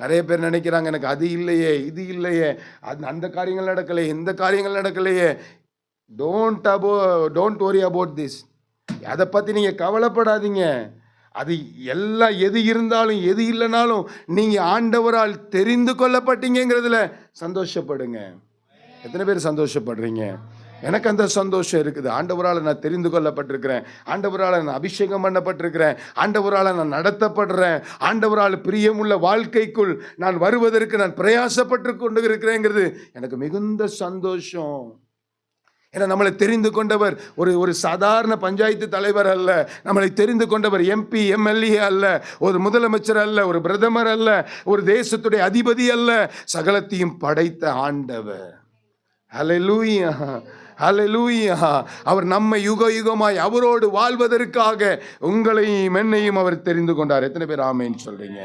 நிறைய பேர் நினைக்கிறாங்க, எனக்கு அது இல்லையே, இது இல்லையே, அந்த காரியங்கள் நடக்கலையே, இந்த காரியங்கள் நடக்கலையே. Don't worry about this. அதை பற்றி நீங்கள் கவலைப்படாதீங்க. அது எல்லாம் எது இருந்தாலும் எது இல்லைனாலும் நீங்கள் ஆண்டவரால் தெரிந்து கொள்ளப்பட்டீங்கிறதுல சந்தோஷப்படுங்க. எத்தனை பேர் சந்தோஷப்படுறீங்க? எனக்கு அந்த சந்தோஷம் இருக்குது. ஆண்டவரால் நான் தெரிந்து கொள்ளப்பட்டிருக்கிறேன், ஆண்டவரால் நான் அபிஷேகம் பண்ணப்பட்டிருக்கிறேன், ஆண்டவரால் நான் நடத்தப்படுறேன், ஆண்டவரால் பிரியமுள்ள வாழ்க்கைக்குள் நான் வருவதற்கு நான் பிரயாசப்பட்டு கொண்டு இருக்கிறேங்கிறது எனக்கு மிகுந்த சந்தோஷம். ஏன்னா நம்மளை தெரிந்து கொண்டவர் ஒரு சாதாரண பஞ்சாயத்து தலைவர் அல்ல. நம்மளை தெரிந்து கொண்டவர் எம்பி எம்எல்ஏ அல்ல, ஒரு முதலமைச்சர் அல்ல, ஒரு பிரதமர் அல்ல, ஒரு தேசத்துடைய அதிபதி அல்ல, சகலத்தையும் படைத்த ஆண்டவர். ஹல்லேலூயா, ஹல்லேலூயா. அவர் நம்மை யுக யுகமாய் அவரோடு வாழ்வதற்காக உங்களையும் என்னையும் அவர் தெரிந்து கொண்டார். எத்தனை பேர் ஆமென் சொல்றீங்க?